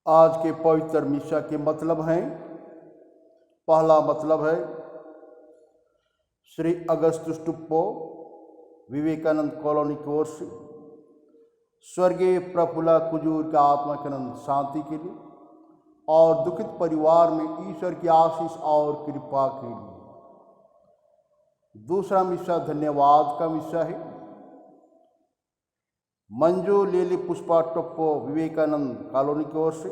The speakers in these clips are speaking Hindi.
आज के पवित्र मिशा के मतलब हैं। पहला मतलब है श्री अगस्तुस टुप्पो विवेकानंद कॉलोनी की ओर से स्वर्गीय प्रफुल्ला कुजूर का आत्मा की अनंत शांति के लिए और दुखित परिवार में ईश्वर की आशीष और कृपा के लिए। दूसरा मिशा धन्यवाद का मिशा है। मंजू लीली पुष्पा टुप्पो विवेकानंद कॉलोनी की ओर से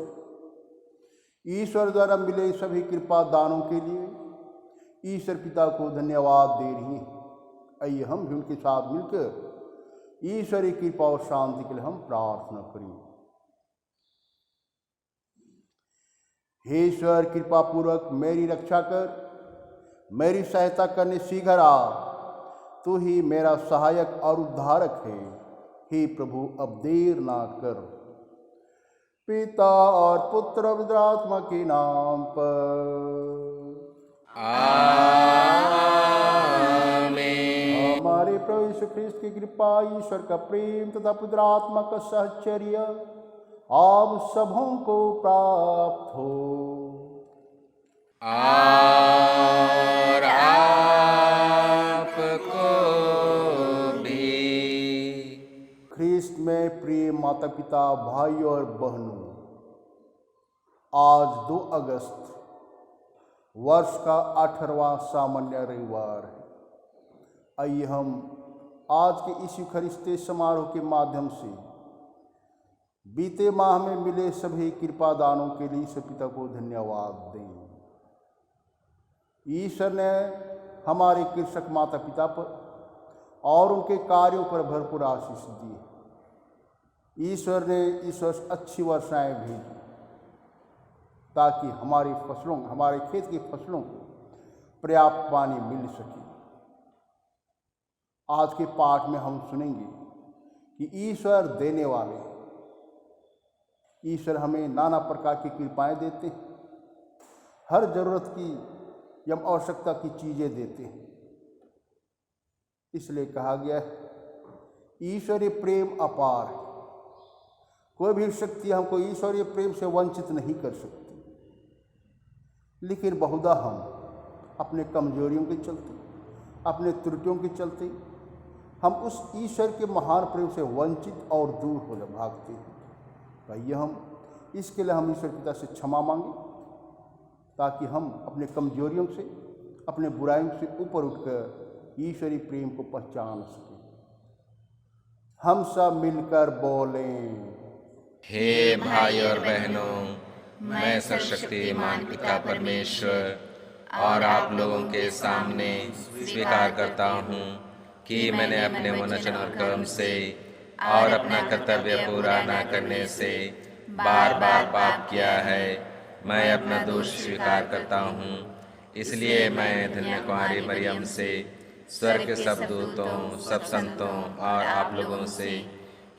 ईश्वर द्वारा मिले सभी कृपा दानों के लिए ईश्वर पिता को धन्यवाद दे रही हैं। आइए हम भी उनके साथ मिलकर ईश्वरीय कृपा और शांति के लिए हम प्रार्थना करें। हे ईश्वर, कृपा पूर्वक मेरी रक्षा कर, मेरी सहायता करने शीघ्र आ। तू ही मेरा सहायक और उद्धारक है। हे प्रभु, अब देर ना कर। पिता और पुत्र और पवित्र आत्मा के नाम पर आमीन। हमारे प्रभु यीशु ख्रिस्त की कृपा, ईश्वर का प्रेम तथा पवित्र आत्मा का साहचर्य आप सबों को प्राप्त हो और आपको भी। ख्रिस्त में प्रिय माता पिता, भाई और बहनों, आज 2 अगस्त वर्ष का 18वां सामान्य रविवार है। आइए हम आज के इस यूखरिस्ती समारोह के माध्यम से बीते माह में मिले सभी कृपा दानों के लिए ईश्वर पिता को धन्यवाद दें। ईश्वर ने हमारे कृषक माता पिता पर और उनके कार्यों पर भरपूर आशीष दी। ईश्वर ने इस वर्ष अच्छी वर्षाएं भेजी ताकि हमारे खेत की फसलों को पर्याप्त पानी मिल सके। आज के पाठ में हम सुनेंगे कि ईश्वर देने वाले, ईश्वर हमें नाना प्रकार की कृपाएं देते हैं, हर जरूरत की एवं आवश्यकता की चीज़ें देते हैं। इसलिए कहा गया है ईश्वरीय प्रेम अपार है। कोई भी शक्ति हमको ईश्वरीय प्रेम से वंचित नहीं कर सकती, लेकिन बहुधा हम अपने कमजोरियों के चलते, अपने त्रुटियों के चलते हम उस ईश्वर के महान प्रेम से वंचित और दूर हो भागते हैं। आइए हम इसके लिए हम ईश्वर पिता से क्षमा मांगें, ताकि हम अपने कमजोरियों से, अपने बुराइयों से ऊपर उठकर ईश्वरीय प्रेम को पहचान सकें। हम सब मिलकर बोलें, हे भाई और बहनों, मैं सर्वशक्तिमान पिता परमेश्वर और आप लोगों के सामने स्वीकार करता हूँ कि मैंने अपने वचन और कर्म से और अपना कर्तव्य पूरा न करने से बार बार पाप किया है। मैं अपना दोष स्वीकार करता हूँ। इसलिए मैं धन्य कुमारी मरियम से, स्वर्ग के सब दूतों, सब संतों और आप लोगों से,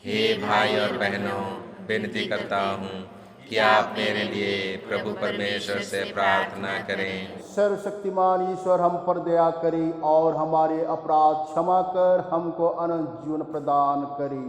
हे भाई और बहनों, विनती करता हूँ कि आप मेरे लिए प्रभु परमेश्वर से प्रार्थना करें। सर्वशक्तिमान ईश्वर हम पर दया करे और हमारे अपराध क्षमा कर हमको अनंत जीवन प्रदान करे।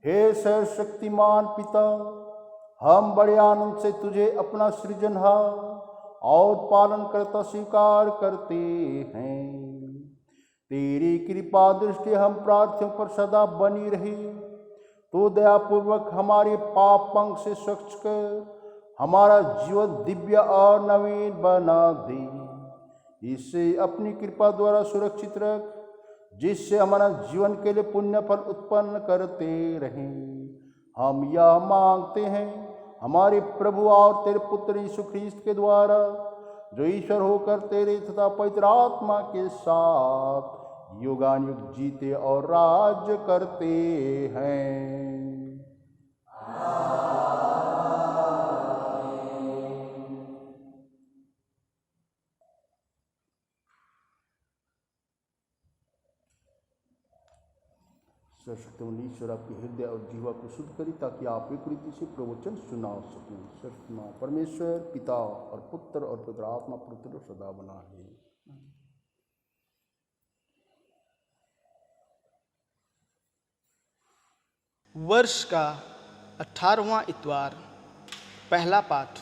हे सर्वशक्तिमान पिता, हम बड़े आनंद से तुझे अपना सृजनहार और पालन करता स्वीकार करते हैं। तेरी कृपा दृष्टि हम प्रार्थियों पर सदा बनी रही। तो दयापूर्वक हमारे पाप पंख से स्वच्छ कर हमारा जीवन दिव्य और नवीन बना दे। इसे अपनी कृपा द्वारा सुरक्षित रख, जिससे हमारा जीवन के लिए पुण्य फल उत्पन्न करते रहें। हम यह मांगते हैं हमारे प्रभु और तेरे पुत्र यीशु ख्रीस्त के द्वारा, जो ईश्वर होकर तेरे तथा पवित्र आत्मा के साथ युगानुयुग जीते और राज्य करते हैं। सर्वशक्तिमान ईश्वर आपके हृदय और जीवा को शुद्ध करी, ताकि आप एक रीति से प्रवचन सुना सकें। सर्वशक्तिमान परमेश्वर पिता और पुत्र और पवित्र आत्मा पुत्र सदा बना है। वर्ष का 18वां इतवार। पहला पाठ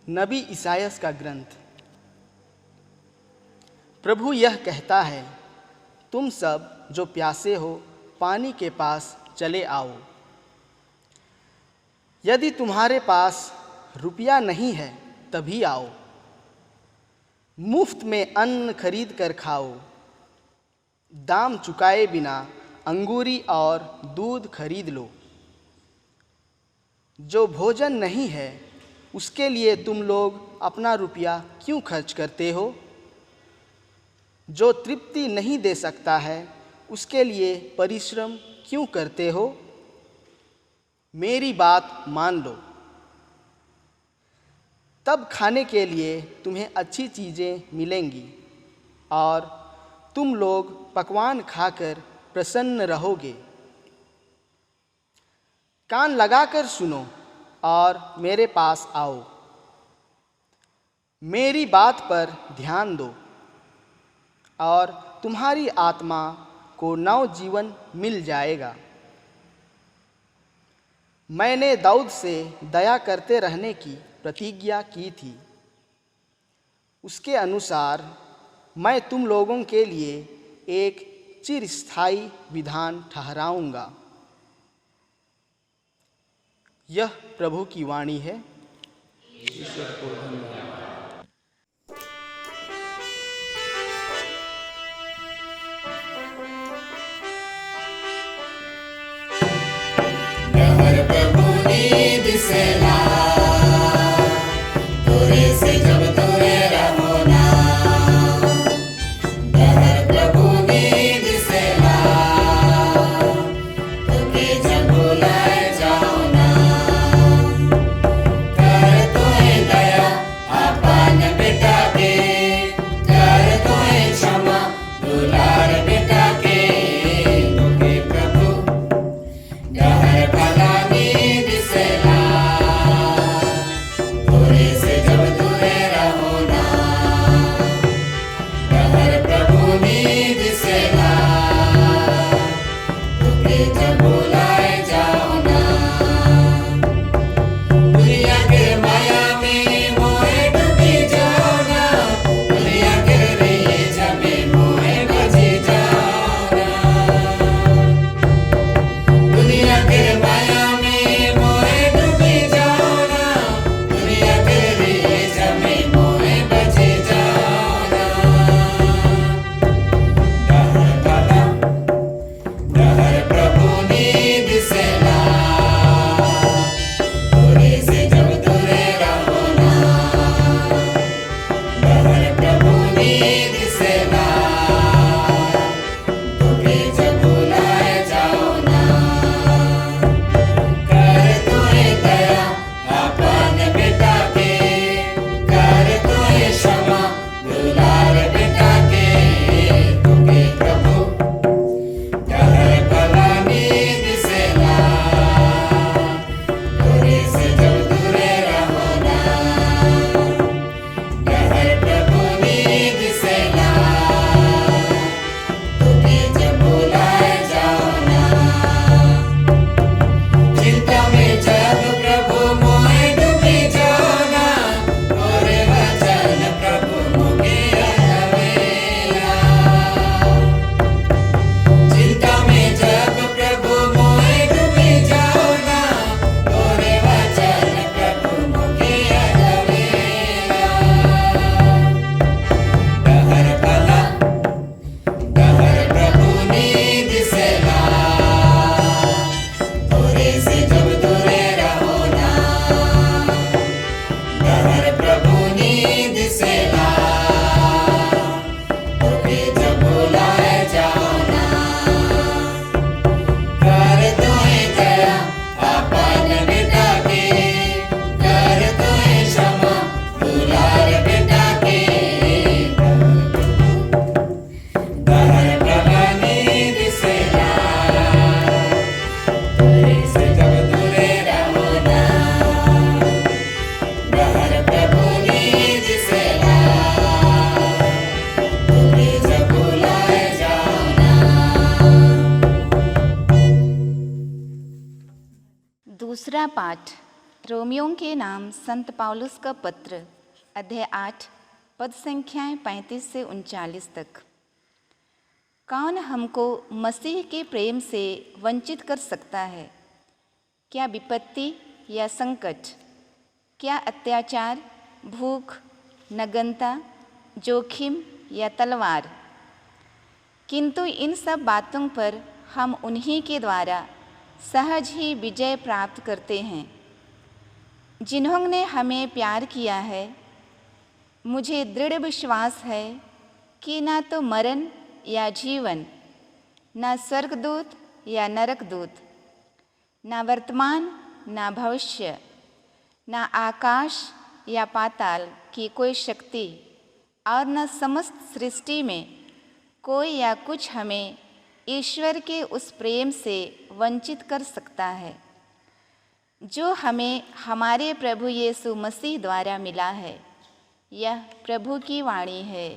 नबी इसायास का ग्रंथ। प्रभु यह कहता है, तुम सब जो प्यासे हो पानी के पास चले आओ। यदि तुम्हारे पास रुपया नहीं है तभी आओ। मुफ्त में अन्न खरीद कर खाओ। दाम चुकाए बिना अंगूरी और दूध खरीद लो। जो भोजन नहीं है उसके लिए तुम लोग अपना रुपया क्यों खर्च करते हो? जो तृप्ति नहीं दे सकता है उसके लिए परिश्रम क्यों करते हो? मेरी बात मान लो, तब खाने के लिए तुम्हें अच्छी चीज़ें मिलेंगी और तुम लोग पकवान खाकर प्रसन्न रहोगे। कान लगाकर सुनो और मेरे पास आओ। मेरी बात पर ध्यान दो और तुम्हारी आत्मा को नव जीवन मिल जाएगा। मैंने दाऊद से दया करते रहने की प्रतिज्ञा की थी। उसके अनुसार मैं तुम लोगों के लिए एक चिरस्थायी विधान ठहराऊंगा। यह प्रभु की वाणी है। ईश्वर को धन्यवाद। प्रभु ने दूसरा पाठ रोमियों के नाम संत पौलुस का पत्र, अध्याय 8, पद संख्याएं 35 से 39 तक। कौन हमको मसीह के प्रेम से वंचित कर सकता है? क्या विपत्ति या संकट, क्या अत्याचार, भूख, नग्नता, जोखिम या तलवार? किंतु इन सब बातों पर हम उन्हीं के द्वारा सहज ही विजय प्राप्त करते हैं जिन्होंने हमें प्यार किया है। मुझे दृढ़ विश्वास है कि ना तो मरण या जीवन, ना स्वर्गदूत या नरकदूत, ना वर्तमान ना भविष्य, ना आकाश या पाताल की कोई शक्ति और न समस्त सृष्टि में कोई या कुछ हमें ईश्वर के उस प्रेम से वंचित कर सकता है जो हमें हमारे प्रभु यीशु मसीह द्वारा मिला है। यह प्रभु की वाणी है।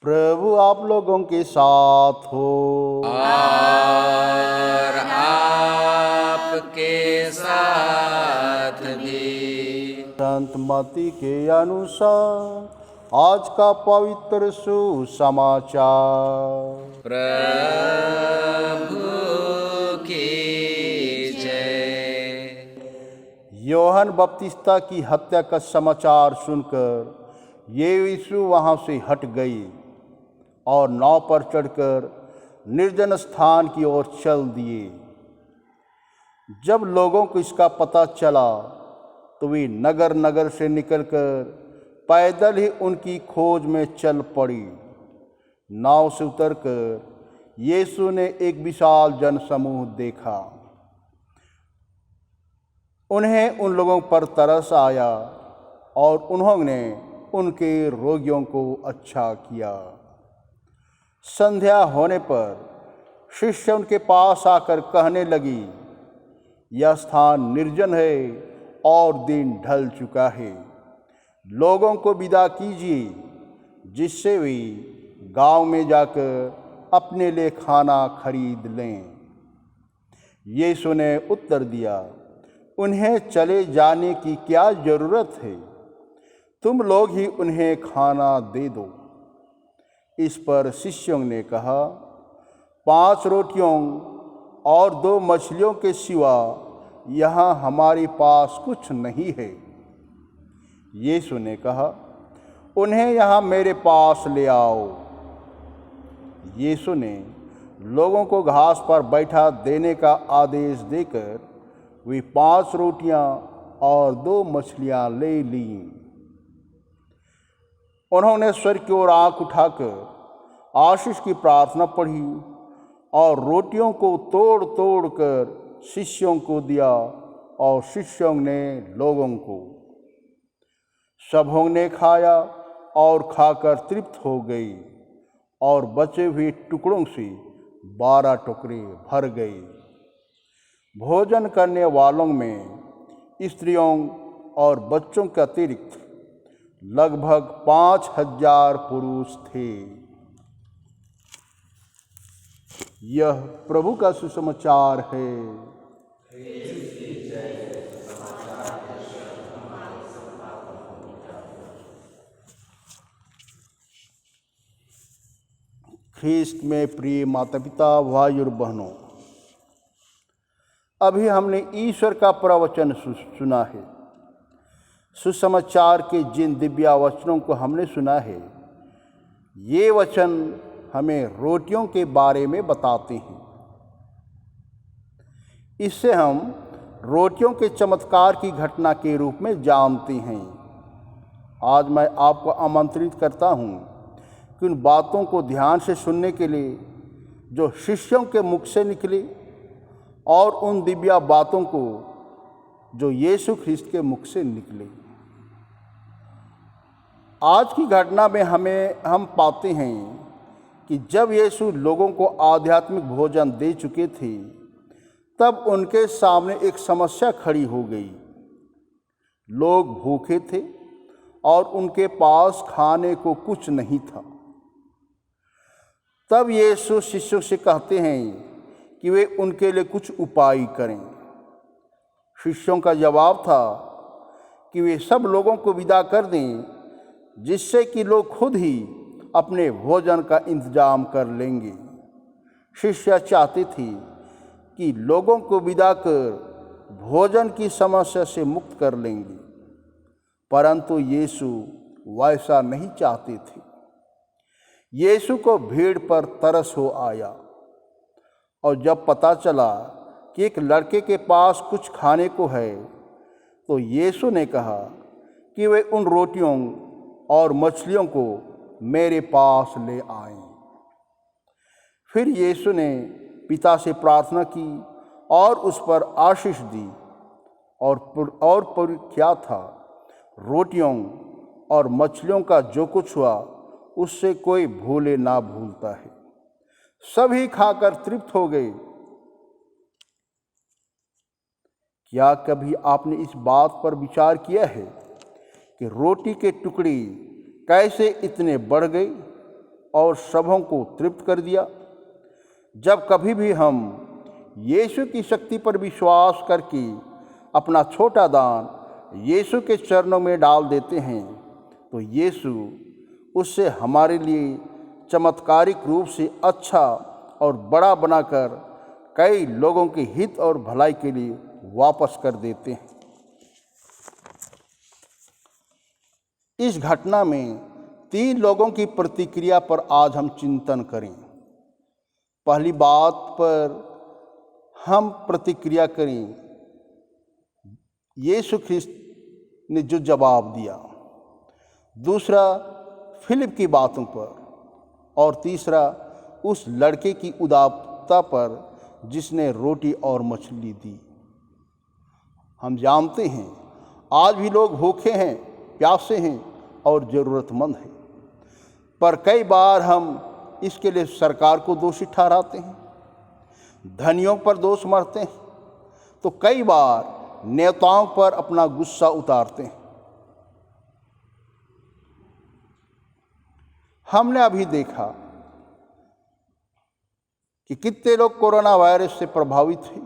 प्रभु आप लोगों के साथ हो और आपके साथ भी। संत मत्ती के अनुसार आज का पवित्र सुसमाचार। प्रभु की जय। योहन बपतिस्ता की हत्या का समाचार सुनकर यीशु वहाँ से हट गई और नाव पर चढ़कर निर्जन स्थान की ओर चल दिए। जब लोगों को इसका पता चला तो वे नगर नगर से निकलकर पैदल ही उनकी खोज में चल पड़ी। नाव से उतरकर यीशु ने एक विशाल जनसमूह देखा। उन्हें उन लोगों पर तरस आया और उन्होंने उनके रोगियों को अच्छा किया। संध्या होने पर शिष्य उनके पास आकर कहने लगी, यह स्थान निर्जन है और दिन ढल चुका है। लोगों को विदा कीजिए जिससे वे गांव में जाकर अपने लिए खाना खरीद लें। यीशु ने उत्तर दिया, उन्हें चले जाने की क्या ज़रूरत है? तुम लोग ही उन्हें खाना दे दो। इस पर शिष्यों ने कहा, 5 रोटियों और 2 मछलियों के सिवा यहाँ हमारे पास कुछ नहीं है। यीशु ने कहा, उन्हें यहाँ मेरे पास ले आओ। यीशु ने लोगों को घास पर बैठा देने का आदेश देकर वे 5 रोटियां और 2 मछलियां ले लीं। उन्होंने स्वर्ग की ओर आँख उठाकर आशीष की प्रार्थना पढ़ी और रोटियों को तोड़ तोड़ कर शिष्यों को दिया और शिष्यों ने लोगों को। सबों ने खाया और खाकर तृप्त हो गई और बचे हुए टुकड़ों से 12 टोकरे भर गए। भोजन करने वालों में स्त्रियों और बच्चों के अतिरिक्त लगभग 5,000 पुरुष थे। यह प्रभु का सुसमाचार है। ख्रीस्त में प्रिय माता पिता, भाई और बहनों, अभी हमने ईश्वर का प्रवचन सुना है। सुसमाचार के जिन दिव्य वचनों को हमने सुना है, ये वचन हमें रोटियों के बारे में बताते हैं। इससे हम रोटियों के चमत्कार की घटना के रूप में जानते हैं। आज मैं आपको आमंत्रित करता हूँ कि उन बातों को ध्यान से सुनने के लिए जो शिष्यों के मुख से निकली और उन दिव्य बातों को जो यीशु ख्रीस्त के मुख से निकले। आज की घटना में हम पाते हैं कि जब यीशु लोगों को आध्यात्मिक भोजन दे चुके थे, तब उनके सामने एक समस्या खड़ी हो गई। लोग भूखे थे और उनके पास खाने को कुछ नहीं था। तब यीशु शिष्यों से कहते हैं कि वे उनके लिए कुछ उपाय करें। शिष्यों का जवाब था कि वे सब लोगों को विदा कर दें, जिससे कि लोग खुद ही अपने भोजन का इंतजाम कर लेंगे। शिष्य चाहते थे कि लोगों को विदा कर भोजन की समस्या से मुक्त कर लेंगे, परंतु यीशु वैसा नहीं चाहते थे। यीशु को भीड़ पर तरस हो आया और जब पता चला कि एक लड़के के पास कुछ खाने को है, तो यीशु ने कहा कि वे उन रोटियों और मछलियों को मेरे पास ले आएं। फिर यीशु ने पिता से प्रार्थना की और उस पर आशीष दी और क्या था, रोटियों और मछलियों का जो कुछ हुआ उससे कोई भूले ना भूलता है। सभी खाकर तृप्त हो गए। क्या कभी आपने इस बात पर विचार किया है कि रोटी के टुकड़े कैसे इतने बढ़ गए और सबों को तृप्त कर दिया? जब कभी भी हम यीशु की शक्ति पर विश्वास करके अपना छोटा दान यीशु के चरणों में डाल देते हैं, तो यीशु उससे हमारे लिए चमत्कारिक रूप से अच्छा और बड़ा बनाकर कई लोगों के हित और भलाई के लिए वापस कर देते हैं। इस घटना में 3 लोगों की प्रतिक्रिया पर आज हम चिंतन करें। पहली बात पर हम प्रतिक्रिया करें यीशु ख्रीस्त ने जो जवाब दिया, दूसरा फिलिप की बातों पर, और तीसरा उस लड़के की उदारता पर जिसने रोटी और मछली दी। हम जानते हैं आज भी लोग भूखे हैं, प्यासे हैं और ज़रूरतमंद हैं, पर कई बार हम इसके लिए सरकार को दोषी ठहराते हैं, धनियों पर दोष मढ़ते हैं, तो कई बार नेताओं पर अपना गुस्सा उतारते हैं। हमने अभी देखा कि कितने लोग कोरोना वायरस से प्रभावित थे।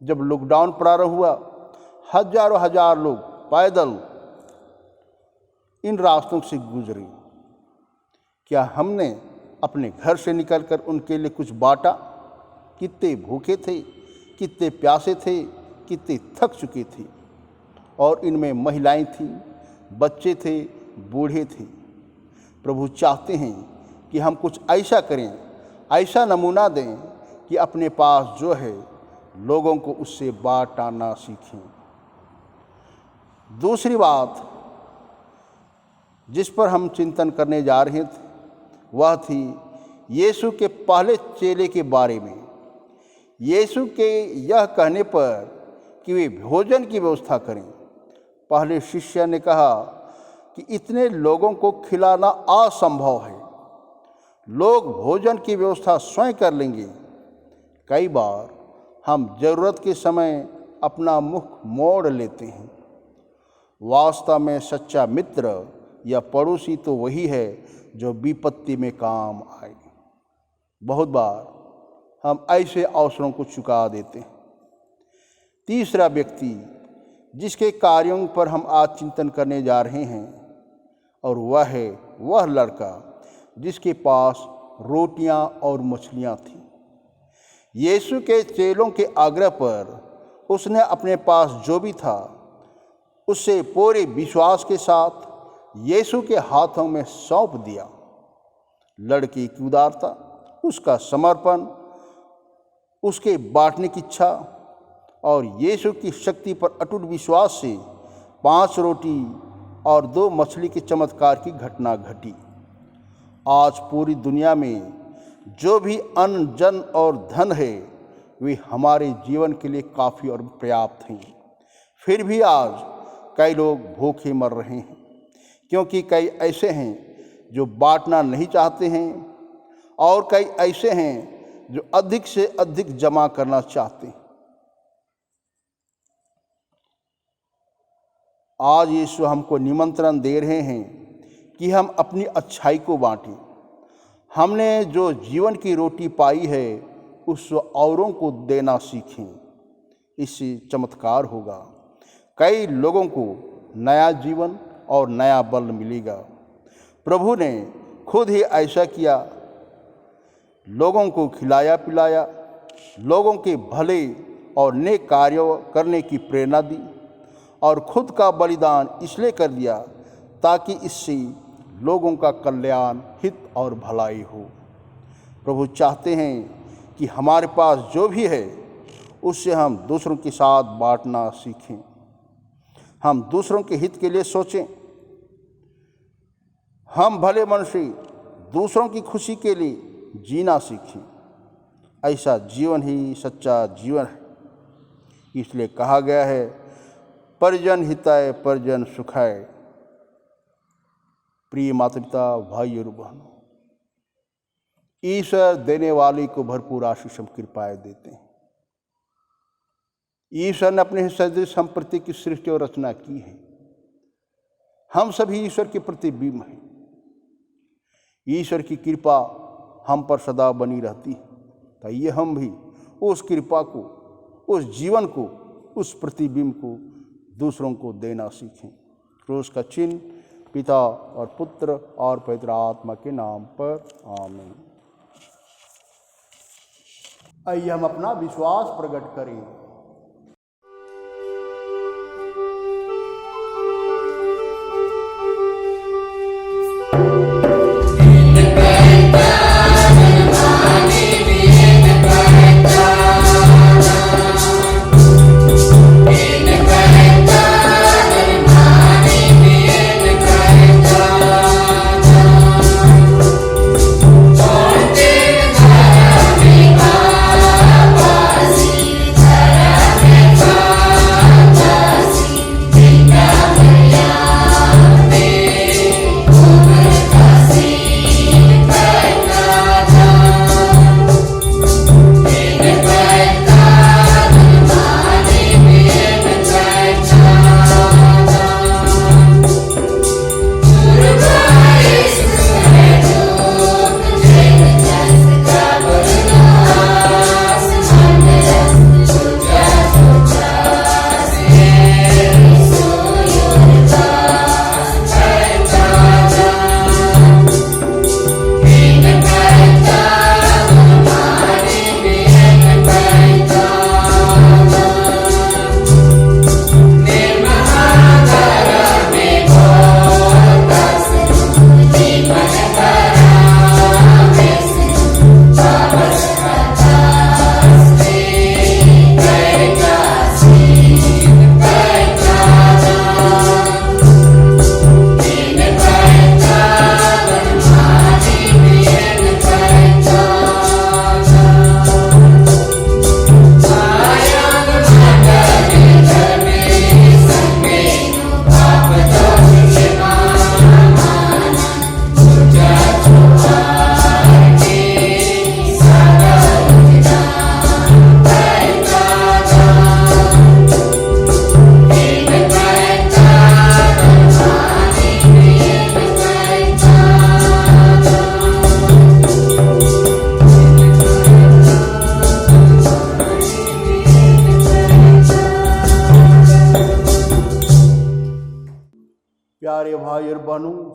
जब लॉकडाउन प्रारंभ हुआ, हजारों हजार लोग पैदल इन रास्तों से गुजरे। क्या हमने अपने घर से निकलकर उनके लिए कुछ बांटा? कितने भूखे थे, कितने प्यासे थे, कितने थक चुके थे, और इनमें महिलाएं थीं, बच्चे थे, बूढ़े थे। प्रभु चाहते हैं कि हम कुछ ऐसा करें, ऐसा नमूना दें कि अपने पास जो है लोगों को उससे बांटना सीखें। दूसरी बात जिस पर हम चिंतन करने जा रहे थे वह थी यीशु के पहले चेले के बारे में। यीशु के यह कहने पर कि वे भोजन की व्यवस्था करें, पहले शिष्य ने कहा कि इतने लोगों को खिलाना असंभव है, लोग भोजन की व्यवस्था स्वयं कर लेंगे। कई बार हम ज़रूरत के समय अपना मुख मोड़ लेते हैं। वास्तव में सच्चा मित्र या पड़ोसी तो वही है जो विपत्ति में काम आए। बहुत बार हम ऐसे अवसरों को चुका देते हैं। तीसरा व्यक्ति जिसके कार्यों पर हम आज चिंतन करने जा रहे हैं, और वह है वह लड़का जिसके पास रोटियां और मछलियां थीं। यीशु के चेलों के आग्रह पर उसने अपने पास जो भी था उससे पूरे विश्वास के साथ यीशु के हाथों में सौंप दिया। लड़के की उदारता, उसका समर्पण, उसके बांटने की इच्छा और यीशु की शक्ति पर अटूट विश्वास से 5 रोटी और 2 मछली के चमत्कार की घटना घटी। आज पूरी दुनिया में जो भी अन्न, जन और धन है वे हमारे जीवन के लिए काफ़ी और पर्याप्त हैं। फिर भी आज कई लोग भूखे मर रहे हैं, क्योंकि कई ऐसे हैं जो बांटना नहीं चाहते हैं और कई ऐसे हैं जो अधिक से अधिक जमा करना चाहते हैं। आज यीशु हमको निमंत्रण दे रहे हैं कि हम अपनी अच्छाई को बांटें। हमने जो जीवन की रोटी पाई है उस औरों को देना सीखें। इससे चमत्कार होगा, कई लोगों को नया जीवन और नया बल मिलेगा। प्रभु ने खुद ही ऐसा किया, लोगों को खिलाया पिलाया, लोगों के भले और नेक कार्य करने की प्रेरणा दी और खुद का बलिदान इसलिए कर दिया ताकि इससे लोगों का कल्याण, हित और भलाई हो। प्रभु चाहते हैं कि हमारे पास जो भी है उससे हम दूसरों के साथ बांटना सीखें। हम दूसरों के हित के लिए सोचें। हम भले मन से दूसरों की खुशी के लिए जीना सीखें। ऐसा जीवन ही सच्चा जीवन है। इसलिए कहा गया है, परिजन हिताय परिजन सुखाय। प्रिय माता पिता, भाई और बहनों, ईश्वर देने वाले को भरपूर आशीष कृपाएं देते हैं। ईश्वर ने अपने सदृश संपत्ति की सृष्टि और रचना की है। हम सभी ईश्वर के प्रतिबिंब हैं। ईश्वर की कृपा हम पर सदा बनी रहती है। तो ये हम भी उस कृपा को, उस जीवन को, उस प्रतिबिंब को दूसरों को देना सीखें। क्रूस का चिन्ह पिता और पुत्र और पवित्र आत्मा के नाम पर आमीन। आइए हम अपना विश्वास प्रकट करें।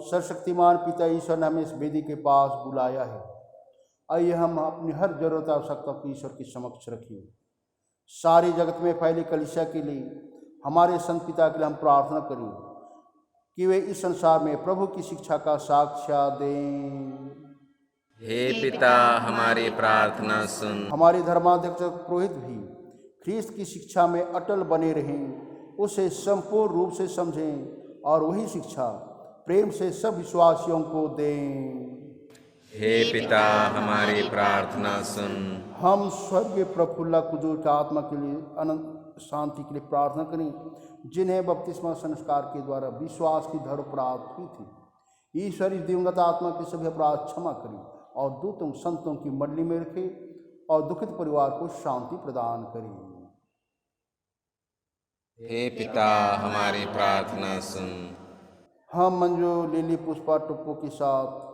सर्वशक्तिमान पिता ईश्वर ने हमें इस वेदी के पास बुलाया है। आइए हम अपनी हर जरूरत आवश्यकता को ईश्वर के समक्ष रखें। सारे जगत में फैली कलीसिया के लिए, हमारे संत पिता के लिए हम प्रार्थना करें कि वे इस संसार में प्रभु की शिक्षा का साक्ष्य दें। हे पिता, हमारी प्रार्थना सुन। हमारे धर्माध्यक्ष पुरोहित भी ख्रीस्त की शिक्षा में अटल बने रहें, उसे संपूर्ण रूप से समझें और वही शिक्षा प्रेम से सब विश्वासियों को दें। हे पिता, हमारी प्रार्थना सुन। हम स्वर्गीय प्रफुल्ला कुजूर की आत्मा के लिए अनंत शांति के लिए प्रार्थना करें, जिन्हें बपतिस्मा संस्कार के द्वारा विश्वास की धर्म प्राप्त हुई थी। ईश्वर इस दिवंगत आत्मा के सभी अपराध क्षमा करें और दूतों संतों की मंडली में रखे और दुखित परिवार को शांति प्रदान करें। हे पिता, हमारी प्रार्थना सुन। हम मंजू, लिली, पुष्पा, टुप्पो के साथ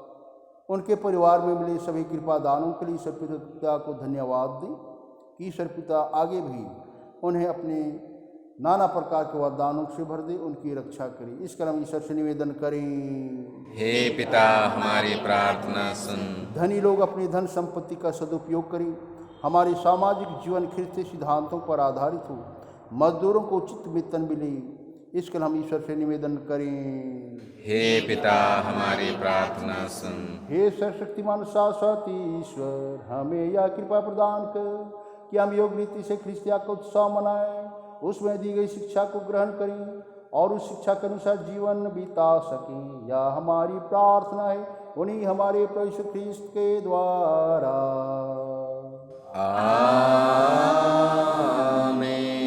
उनके परिवार में मिले सभी कृपा दानों के लिए ईश्वर पिता को धन्यवाद दें कि ईश्वर पिता आगे भी उन्हें अपने नाना प्रकार के वरदानों से भर दे, उनकी रक्षा करें। इस क्रम ईश्वर से निवेदन करें। हे पिता, हमारी प्रार्थना सुन। धनी लोग अपनी धन संपत्ति का सदुपयोग करें, हमारे सामाजिक जीवन ख्रिस्तीय सिद्धांतों पर आधारित हो, मजदूरों को उचित वेतन मिले। इस क्रम हम ईश्वर से निवेदन करें। हे पिता, हमारी प्रार्थना सुन। हे सर्वशक्तिमान शाश्वत ईश्वर, हमें यह कृपा प्रदान कर कि हम योग रीति से ख्रिस्तिया का उत्सव मनाएं, उसमें दी गई शिक्षा को ग्रहण करें और उस शिक्षा के अनुसार जीवन बिता सकें। यह हमारी प्रार्थना है उन्हीं हमारे प्रभु यीशु ख्रिस्त के द्वारा। आमीन।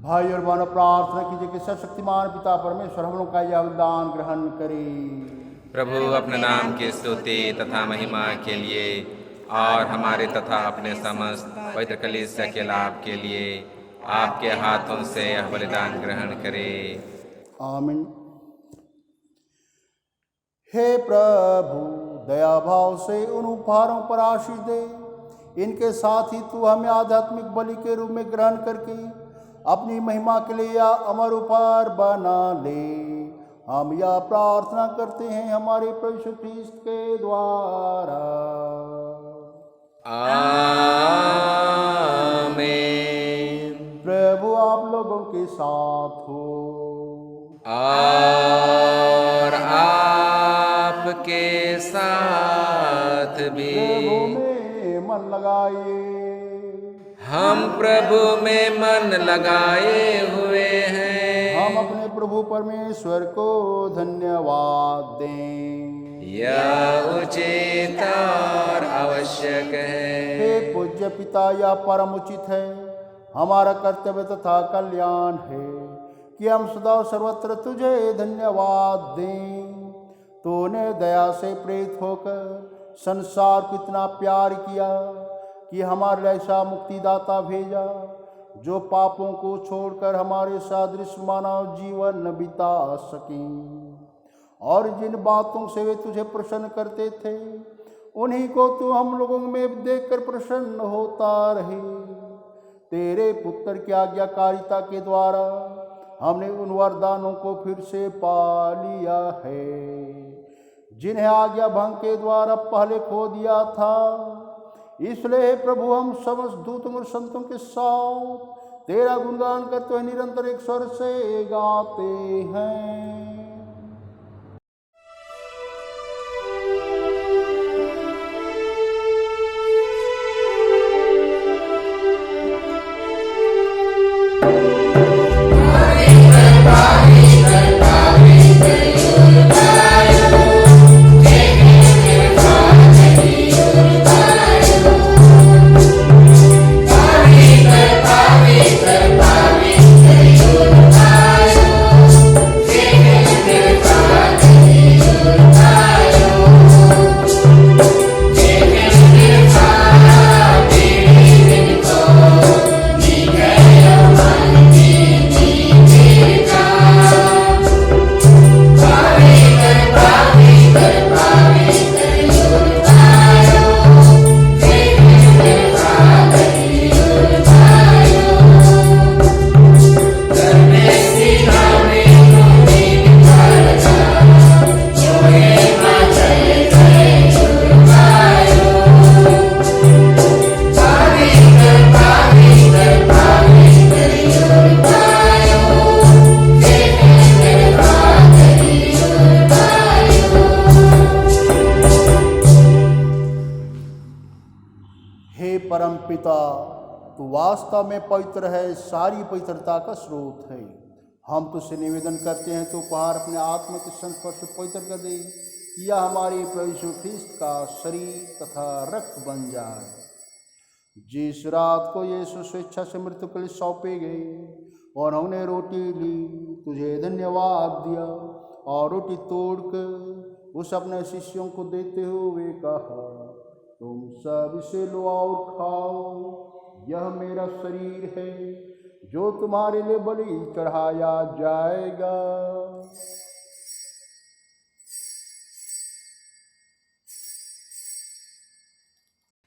भाई और बहनों, प्रार्थना कीजिए कि सर्वशक्तिमान पिता परमेश्वर हम लोग का यह दान ग्रहण करे। प्रभु अपने नाम की स्तुति तथा महिमा के लिए और हमारे तथा अपने समस्त पवित्र कलीसिया के लाभ के लिए आपके हाथों से यह बलिदान ग्रहण करे। आमीन। हे प्रभु, दया भाव से उन उपहारों पर आशीष दे, इनके साथ ही तू हमें आध्यात्मिक बलि के रूप में ग्रहण करके अपनी महिमा के लिए या अमर उपहार बना ले। हम यह प्रार्थना करते हैं हमारे प्रभु यीशु ख्रिस्त के द्वारा। आमीन। प्रभु आप लोगों के साथ हो और आपके साथ भी। प्रभु में मन लगाइए। हम प्रभु में मन लगाए हुए हैं। हम अपने प्रभु परमेश्वर को धन्यवाद दें। यह उचित और आवश्यक है। हे पूज्य पिता, यह परम उचित है, हमारा कर्तव्य तथा कल्याण है कि हम सदा सर्वत्र तुझे धन्यवाद दें। तूने दया से प्रेरित होकर संसार को इतना प्यार किया कि हमारे लिए ऐसा मुक्तिदाता भेजा जो पापों को छोड़कर हमारे सादृश मानव जीवन बिता सकें, और जिन बातों से वे तुझे प्रसन्न करते थे उन्हीं को तू हम लोगों में देखकर प्रसन्न होता रहे। तेरे पुत्र की आज्ञाकारिता के द्वारा हमने उन वरदानों को फिर से पा लिया है जिन्हें आज्ञा भंग के द्वारा पहले खो दिया था। इसलिए प्रभु हम समस्त दूतों और संतों के साथ तेरा गुणगान करते हुए निरंतर एक स्वर से गाते हैं। परम पिता, तू वास्तव में पवित्र है, सारी पवित्रता का स्रोत है। हम तुझसे निवेदन करते हैं तो उपहार अपने आत्मा के संस्पर्श से पवित्र कर दे, यह हमारे प्रभु यीशु ख्रीस्त का शरीर तथा रक्त बन जाए। जिस रात को यीशु स्वेच्छा से मृत्यु के लिए सौंपे गए और हमने रोटी ली, तुझे धन्यवाद दिया और रोटी तोड़कर उस अपने शिष्यों को देते हुए कहा, तुम सब इसे लो और खाओ, यह मेरा शरीर है जो तुम्हारे लिए बलि चढ़ाया जाएगा।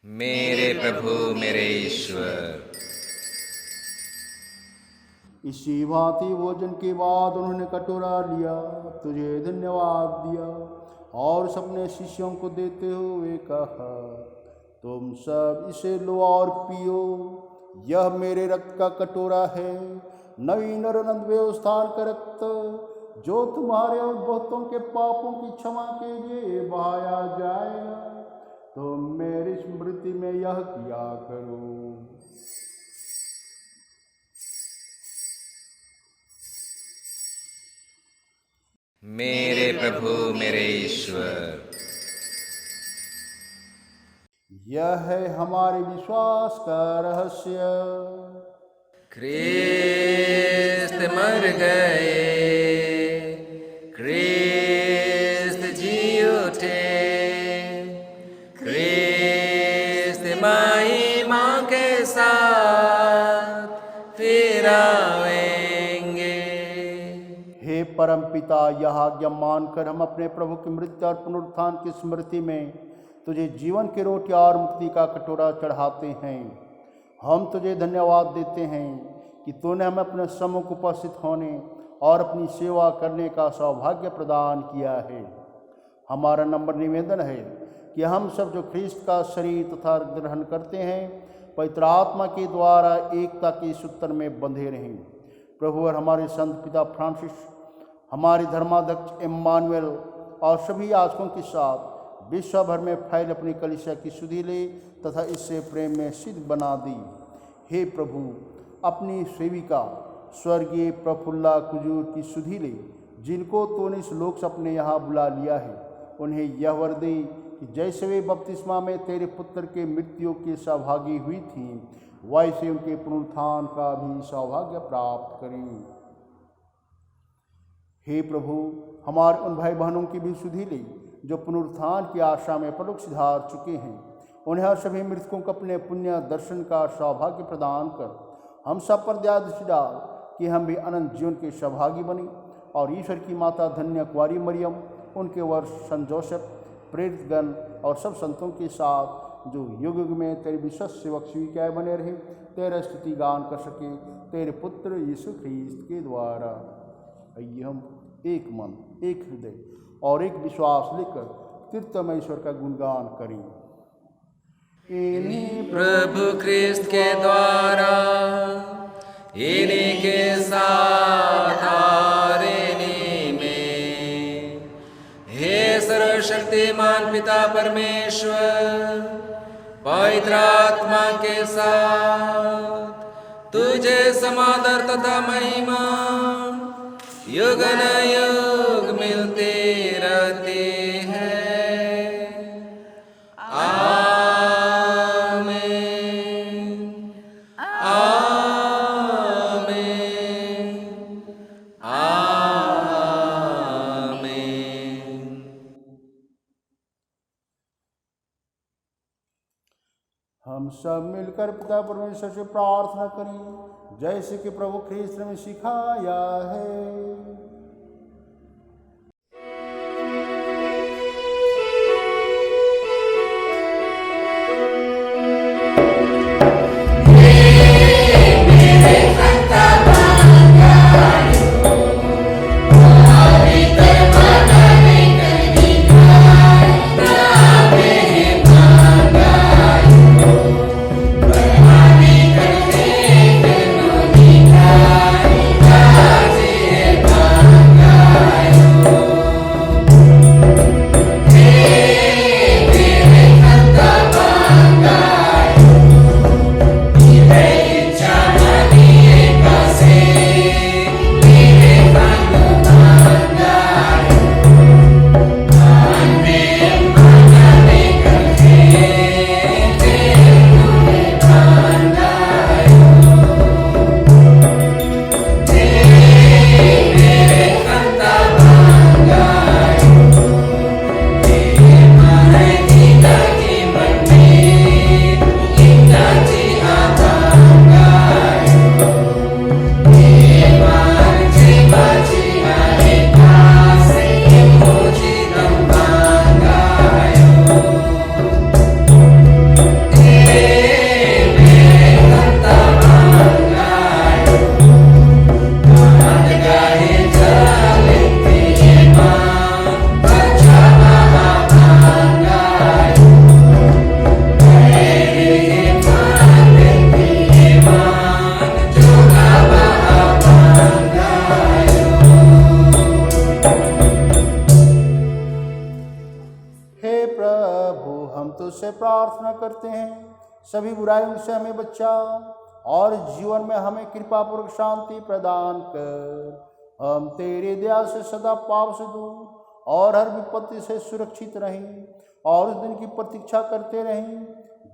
मेरे प्रभु मेरे ईश्वर। इसी भांति भोजन के बाद उन्होंने कटोरा लिया, तुझे धन्यवाद दिया और अपने शिष्यों को देते हुए कहा, तुम सब इसे लो और पियो, यह मेरे रक्त का कटोरा है, नवीन और अनंत व्यवस्थान का रक्त जो तुम्हारे और बहुतों के पापों की क्षमा के लिए बहाया जाएगा। तुम मेरी स्मृति में यह किया करो। मेरे प्रभु मेरे ईश्वर। यह है हमारे विश्वास का रहस्य। ख्रीस्त मर गए, ख्रीस्त जी उठे, ख्रीस्त महिमा के साथ फिर आएंगे। हे परम पिता, यह आज्ञा मानकर हम अपने प्रभु की मृत्यु और पुनरुत्थान की स्मृति में तुझे जीवन की रोटी और मुक्ति का कटोरा चढ़ाते हैं। हम तुझे धन्यवाद देते हैं कि तूने हमें अपने सम्मुख उपस्थित होने और अपनी सेवा करने का सौभाग्य प्रदान किया है। हमारा नम्र निवेदन है कि हम सब जो ख्रीस्त का शरीर तथा ग्रहण करते हैं, पवित्र आत्मा के द्वारा एकता के सूत्र में बंधे रहें। प्रभु और हमारे संत पिता फ्रांसिस, हमारे धर्माध्यक्ष इम्मानुएल और सभी याजकों के साथ विश्व भर में फैल अपनी कलीसिया की सुधि ले तथा इससे प्रेम में सिद्ध बना दी। हे प्रभु, अपनी सेविका स्वर्गीय प्रफुल्ला कुजूर की सुधि ले, जिनको तूने इस लोक से अपने यहाँ बुला लिया है। उन्हें यह वर दे कि जैसे वे बपतिस्मा में तेरे पुत्र के मृत्यु के सौभागी हुई थी, वैसे उनके पुनरुत्थान का भी सौभाग्य प्राप्त करें। हे प्रभु, हमारे उन भाई बहनों की भी सुधि ले जो पुनरुत्थान की आशा में परलोक सिधार चुके हैं। उन्हें और सभी मृतकों को अपने पुण्य दर्शन का सौभाग्य प्रदान कर हम सब पर दया दृष्टि डाल कि हम भी अनंत जीवन के सौभागी बने और ईश्वर की माता धन्य कुंवारी मरियम, उनके वर संत जोसेफ, प्रेरितगण और सब संतों के साथ जो युग युग में तेरे विश्वस्त सेवक स्वीकार बने रहे, तेरा स्तुति गान कर सके तेरे पुत्र यीशु ख्रीस्त के द्वारा। आइए हम एक मन, एक हृदय और एक विश्वास लेकर कीर्तनमय ईश्वर का गुणगान करें। इन्हीं प्रभु ख्रिस्त के द्वारा, इन्हीं के साथ और इन्हीं में, हे सर्वशक्तिमान पिता परमेश्वर, पवित्र आत्मा के साथ तुझे समादर तथा महिमा युग न युग मिलते रहते हैं। आमीन, आमीन, आमीन। हम सब मिलकर पिता परमेश्वर से प्रार्थना करें जैसे कि प्रभु ख्रीस्त ने सिखाया है। तुझसे प्रार्थना करते हैं, सभी बुराइयों से हमें बचा और जीवन में हमें कृपापूर्वक शांति प्रदान कर। हम तेरी दया से सदा पाप से दूर और हर विपत्ति से सुरक्षित रहें और उस दिन की प्रतीक्षा करते रहें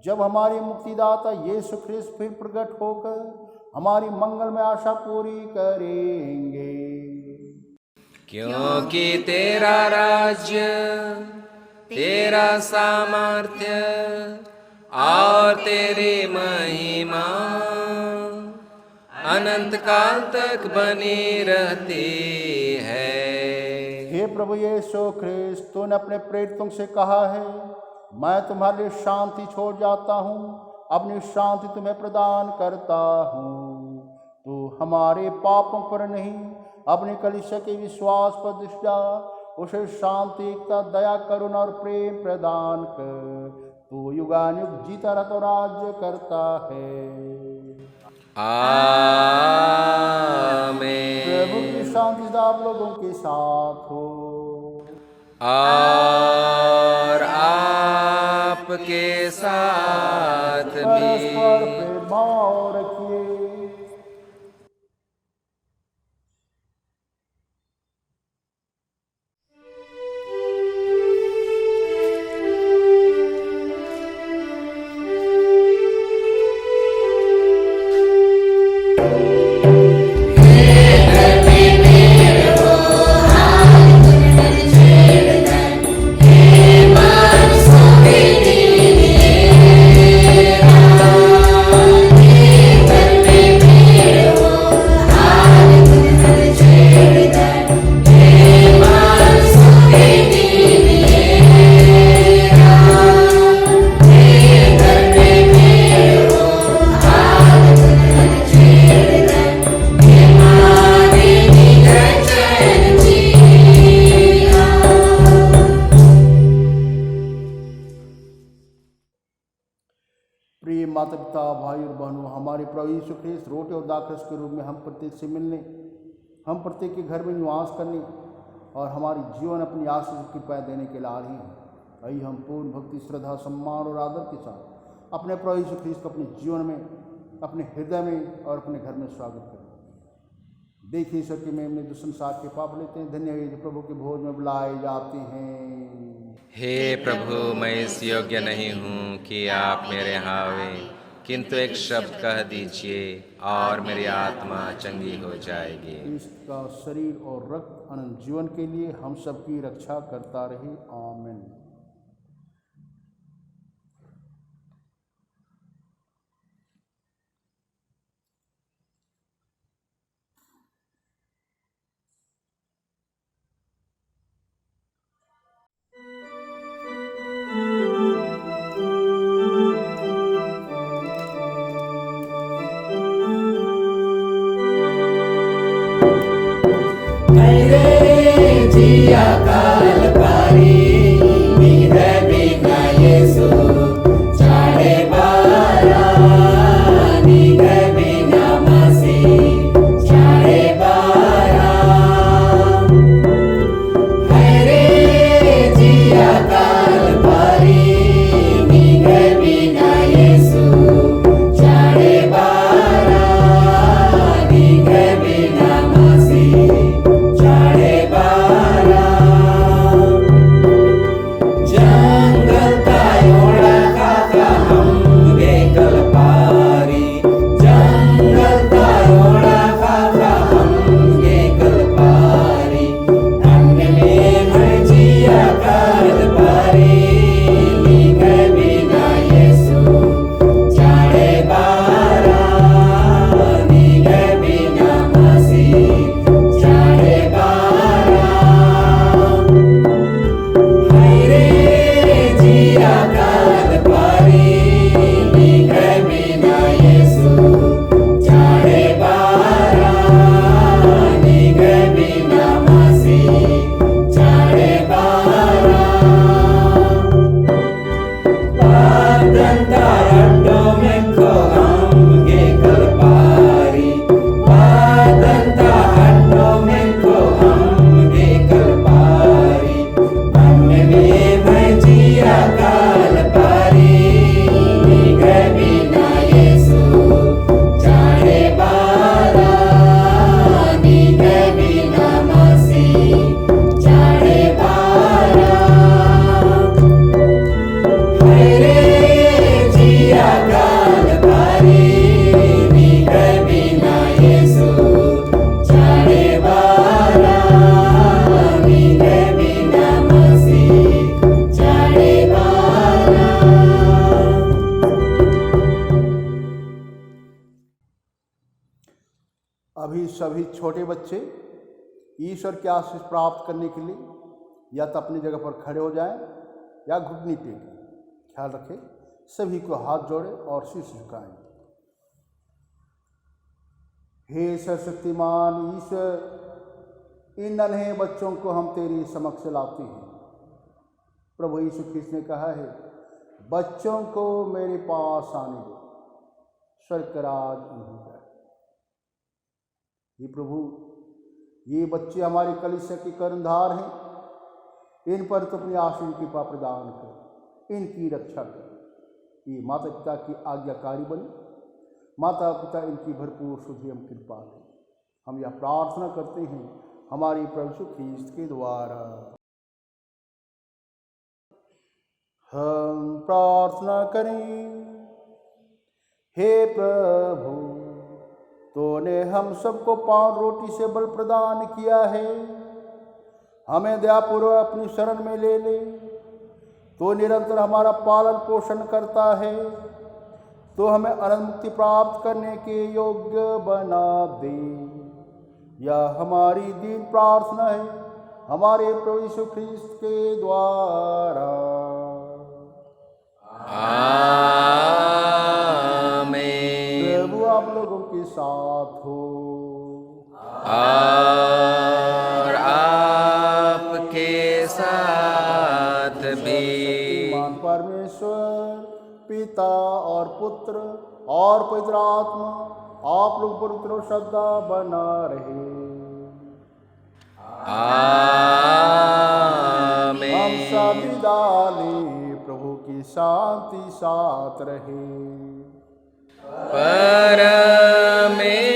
जब हमारे मुक्तिदाता यीशु ख्रीस्त फिर प्रकट होकर हमारी मंगलमय आशा पूरी करेंगे। क्योंकि तेरा राज्य, तेरा सामर्थ्य और तेरी महिमा अनंत काल तक बनी रहती है। हे प्रभु यीशु ख्रीस्त, तूने अपने प्रेरितों से कहा है, मैं तुम्हारे लिए शांति छोड़ जाता हूँ, अपनी शांति तुम्हें प्रदान करता हूँ। तू हमारे पापों पर नहीं, अपनी कलीसिया के विश्वास पर दृष्टि डाल, उसे शांति, एकता, दया, करुणा और प्रेम प्रदान कर। तू युगानुयुग जीता रहता और राज्य करता है। आमीन। प्रभु की शांति सदा आप लोगों के साथ हो और आपके साथ भी। परस्पर प्रेम भाव रखिए। Hey, पिता, भाई और बहनों, हमारे प्रभु यीशु ख्रिस्त रोटी और दाखरस के रूप में हम प्रत्येक से मिलने, हम प्रत्येक के घर में निवास करने और हमारी जीवन अपनी आशीष की कृपया देने के लिए आ रही हैं। आइए हम पूर्ण भक्ति, श्रद्धा, सम्मान और आदर के साथ अपने प्रभु यीशु ख्रिस्त को अपने जीवन में, अपने हृदय में और अपने घर में स्वागत करें। देखिए ईश्वर की महिमा में जो संसार के पाप लेते हैं। धन्य है जो प्रभु के भोज में बुलाए जाते हैं। हे प्रभु, मैं इस योग्य नहीं हूँ कि आप मेरे यहाँ आवें, किंतु एक शब्द कह दीजिए और मेरी आत्मा चंगी हो जाएगी। इसका शरीर और रक्त अनंत जीवन के लिए हम सबकी रक्षा करता रहे। आमीन। अभी सभी छोटे बच्चे ईश्वर की आशीष प्राप्त करने के लिए या तो अपनी जगह पर खड़े हो जाएं या घुटनी टेकें। ख्याल रखें, सभी को हाथ जोड़े और शीश झुकाएं। हे सर्वशक्तिमान ईश्वर, इन नन्हे बच्चों को हम तेरी समक्ष लाते हैं। प्रभु यीशु ख्रिस्त ने कहा है, बच्चों को मेरे पास आने दो, स्वर्ग का राज उन्हीं का है। ये प्रभु, ये बच्चे हमारी कलीसिया के कर्णधार हैं, इन पर तो अपनी आशीष की कृपा प्रदान कर, इनकी रक्षा कर। ये माता पिता की आज्ञाकारी बने, माता पिता इनकी भरपूर सुधि हम कृपा दें। हम यह प्रार्थना करते हैं हमारी प्रभु यीशु ख्रिस्त के द्वारा। हम प्रार्थना करें। हे प्रभु, तूने हम सबको 5 रोटी से बल प्रदान किया है, हमें दयापूर्वक अपनी शरण में ले ले। तो निरंतर हमारा पालन पोषण करता है, तो हमें अनंत मुक्ति प्राप्त करने के योग्य बना दे। यह हमारी दीन प्रार्थना है हमारे प्रभु यीशु ख्रिस्त के द्वारा। आमीन। प्रभु आप लोगों के साथ हो और आपके साथ भी। शक्तिमान परमेश्वर पिता और पुत्र और पवित्र आत्मा आप लोग पर उतरो श्रद्धा बना रहे। आमीन। हम सब विदा लें, प्रभु की शांति साथ रहे। परमेश्वर